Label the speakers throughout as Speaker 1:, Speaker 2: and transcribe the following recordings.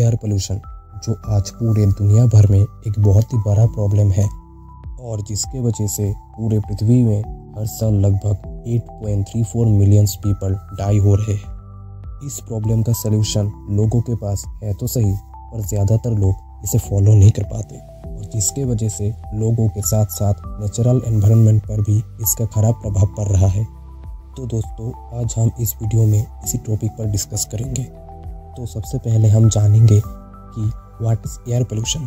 Speaker 1: Air pollution, जो आज पूरे दुनिया भर में एक बहुत ही बड़ा प्रॉब्लम है और जिसके वजह से पूरे पृथ्वी में हर साल लगभग 8.34 मिलियन पीपल डाई हो रहे हैं। इस प्रॉब्लम का सलूशन लोगों के पास है तो सही, पर ज़्यादातर लोग इसे फॉलो नहीं कर पाते और जिसके वजह से लोगों के साथ साथ नेचुरल एनवायरनमेंट पर भी इसका खराब प्रभाव पड़ रहा है। तो दोस्तों, आज हम इस वीडियो में इसी टॉपिक पर डिस्कस करेंगे। तो सबसे पहले हम जानेंगे कि what is air pollution.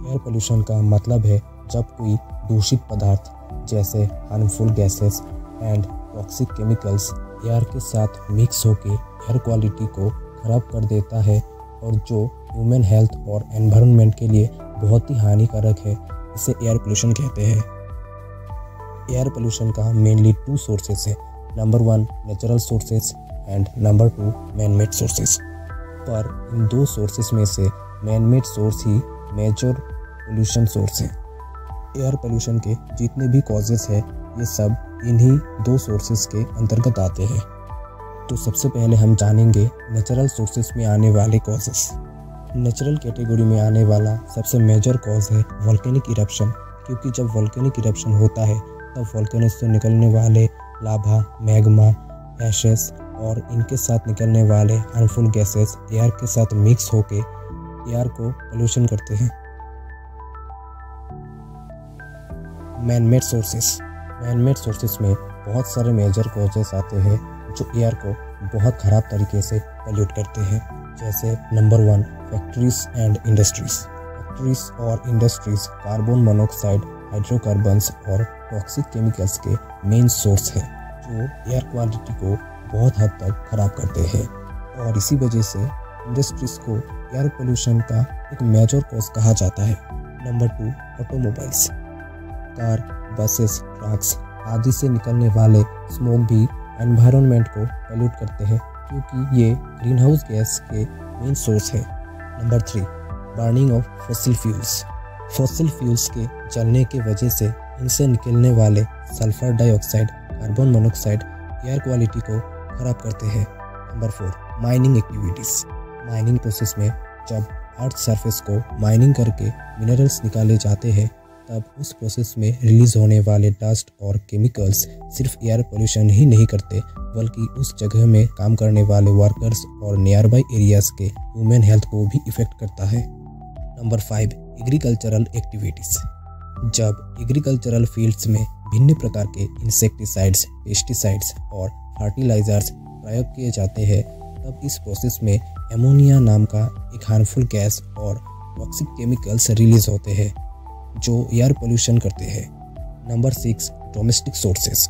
Speaker 1: Air pollution का मतलब है जब कोई दूषित पदार्थ जैसे harmful gases and toxic chemicals air के साथ मिक्स होकर एयर क्वालिटी को ख़राब कर देता है और जो ह्यूमन हेल्थ और एनवायरनमेंट के लिए बहुत ही हानिकारक है, इसे एयर पोल्यूशन कहते हैं। एयर पोल्यूशन का मेनली 2 सोर्सेस है। Number 1 natural sources and number 2 man made sources. पर इन 2 सोर्सेस में से मैन मेड सोर्स ही मेजर पोल्यूशन सोर्स है। एयर पोल्यूशन के जितने भी कॉजेस हैं, ये सब इन्हीं 2 सोर्सेस के अंतर्गत आते हैं। तो सबसे पहले हम जानेंगे नेचुरल सोर्सेस में आने वाले कॉजेस। नेचुरल कैटेगरी में आने वाला सबसे मेजर कॉज है वोल्केनिक इरप्शन, क्योंकि जब वोल्केनिक इरप्शन होता है तब वोल्केनो से निकलने वाले लावा, मैग्मा, एशेस और इनके साथ निकलने वाले हार्मफुल गैसेस एयर के साथ मिक्स होके एयर को पोल्यूशन करते हैं। Man made sources. Man made sources में बहुत सारे मेजर कॉजेस आते हैं जो एयर को बहुत ख़राब तरीके से पोल्यूट करते हैं। जैसे number 1 factories and industries. Factories और इंडस्ट्रीज कार्बन मोनोऑक्साइड, हाइड्रोकार्बन्स और टॉक्सिक केमिकल्स के मेन सोर्स है जो एयर क्वालिटी को बहुत हद तक ख़राब करते हैं और इसी वजह से इंडस्ट्रीज को एयर पोल्यूशन का एक मेजर कॉज कहा जाता है। Number 2 automobiles. Car, buses, trucks आदि से निकलने वाले स्मोक भी एनवायरनमेंट को पोल्यूट करते हैं, क्योंकि ये ग्रीन हाउस गैस के मेन सोर्स है। Number 3 burning of fossil fuels. Fossil fuels के जलने की वजह से इनसे निकलने वाले sulphur dioxide, carbon monoxide air quality को ख़राब करते हैं। Number 4 mining activities. Mining process में जब अर्थ सरफेस को माइनिंग करके मिनरल्स निकाले जाते हैं, तब उस प्रोसेस में रिलीज होने वाले डस्ट और केमिकल्स सिर्फ एयर पोल्यूशन ही नहीं करते, बल्कि उस जगह में काम करने वाले वर्कर्स और नियर बाई एरियाज़ के ह्यूमन हेल्थ को भी इफ़ेक्ट करता है। Number 5 agricultural activities. जब एग्रीकल्चरल फील्ड्स में भिन्न प्रकार के इंसेक्टिसाइड्स, पेस्टिसाइड्स और फर्टिलाइजर्स प्रयोग किए जाते हैं, तब इस प्रोसेस में एमोनिया नाम का एक हार्मफुल गैस और टॉक्सिक केमिकल्स रिलीज होते हैं जो एयर पोल्यूशन करते हैं। Number 6 domestic sources.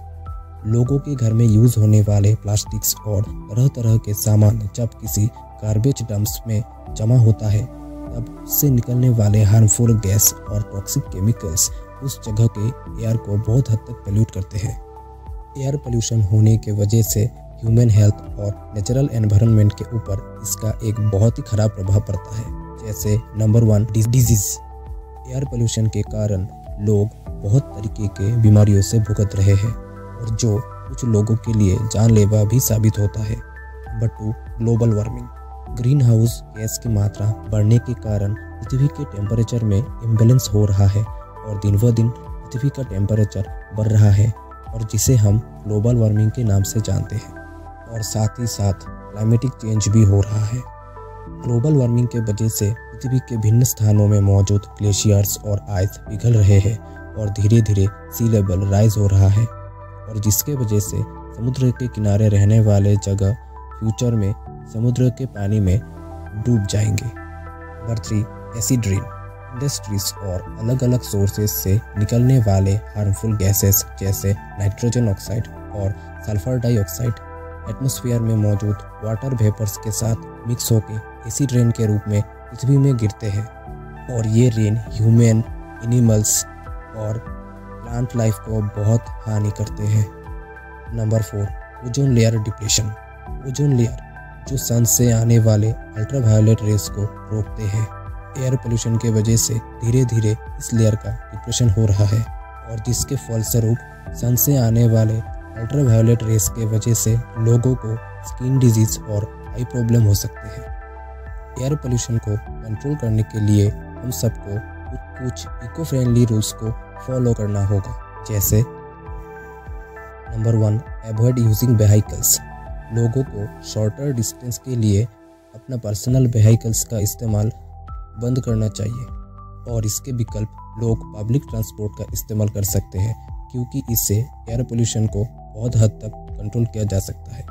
Speaker 1: लोगों के घर में यूज़ होने वाले प्लास्टिक्स और तरह तरह के सामान जब किसी गार्बेज डंप्स में जमा होता है, तब उससे निकलने वाले हार्मफुल गैस और टॉक्सिक केमिकल्स उस जगह के एयर को बहुत हद तक पोल्यूट करते हैं। एयर पोल्यूशन होने के वजह से ह्यूमन हेल्थ और नेचुरल एनवायरनमेंट के ऊपर इसका एक बहुत ही ख़राब प्रभाव पड़ता है। जैसे नंबर 1 डिजीज़। एयर पोल्यूशन के कारण लोग बहुत तरीके के बीमारियों से भुगत रहे हैं और जो कुछ लोगों के लिए जानलेवा भी साबित होता है। Number 2 global warming. Green house gas की मात्रा बढ़ने के कारण पृथ्वी के टेम्परेचर में इम्बैलेंस हो रहा है और दिन ब दिन पृथ्वी का टेम्परेचर बढ़ रहा है और जिसे हम ग्लोबल वार्मिंग के नाम से जानते हैं। और साथ ही साथ क्लाइमेटिक चेंज भी हो रहा है। ग्लोबल वार्मिंग के वजह से पृथ्वी के भिन्न स्थानों में मौजूद ग्लेशियर्स और आइस पिघल रहे हैं और धीरे धीरे सी लेवल राइज हो रहा है और जिसके वजह से समुद्र के किनारे रहने वाले जगह फ्यूचर में समुद्र के पानी में डूब जाएंगे। Number 3 acid rain. इंडस्ट्रीज और अलग अलग सोर्सेस से निकलने वाले हार्मफुल गैसेस जैसे नाइट्रोजन ऑक्साइड और सल्फर डाइऑक्साइड एटमॉस्फेयर में मौजूद वाटर वेपर्स के साथ मिक्स होकर एसिड रेन के रूप में पृथ्वी में गिरते हैं और ये रेन ह्यूमन, एनिमल्स और प्लांट लाइफ को बहुत हानि करते हैं। Number 4 ozone layer depletion. Ozone layer जो सन से आने वाले अल्ट्रावायलेट रेस को रोकते हैं, एयर पोल्यूशन के वजह से धीरे धीरे इस लेयर का डिप्रेशन हो रहा है और जिसके फलस्वरूप सन से आने वाले अल्ट्रावायलेट रेस के वजह से लोगों को स्किन डिजीज और आई प्रॉब्लम हो सकते हैं। एयर पोल्यूशन को कंट्रोल करने के लिए हम सबको कुछ इको फ्रेंडली रूल्स को फॉलो करना होगा। जैसे नंबर 1, अवॉइड यूजिंग व्हीकल्स। लोगों को शॉर्टर डिस्टेंस के लिए अपना पर्सनल व्हीकल्स का इस्तेमाल बंद करना चाहिए और इसके विकल्प लोग पब्लिक ट्रांसपोर्ट का इस्तेमाल कर सकते हैं, क्योंकि इससे एयर पोल्यूशन को बहुत हद तक कंट्रोल किया जा सकता है।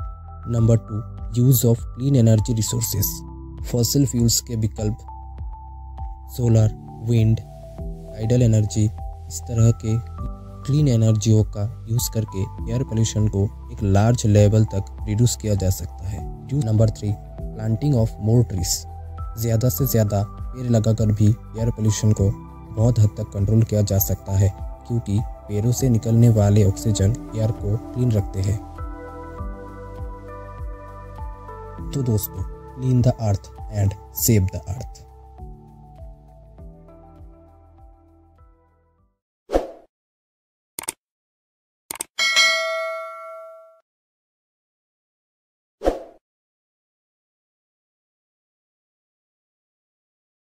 Speaker 1: Number 2, use of clean energy resources. Fossil fuels के विकल्प सोलर, विंड, टाइडल एनर्जी, इस तरह के क्लीन एनर्जियों का यूज़ करके एयर पोल्यूशन को एक लार्ज लेवल तक रिड्यूस किया जा सकता है। Number 3, planting of more trees. ज़्यादा से ज़्यादा पेड़ लगाकर भी एयर पोल्यूशन को बहुत हद तक कंट्रोल किया जा सकता है, क्योंकि पेड़ों से निकलने वाले ऑक्सीजन एयर को क्लीन रखते हैं। तो दोस्तों, clean the earth and save the earth.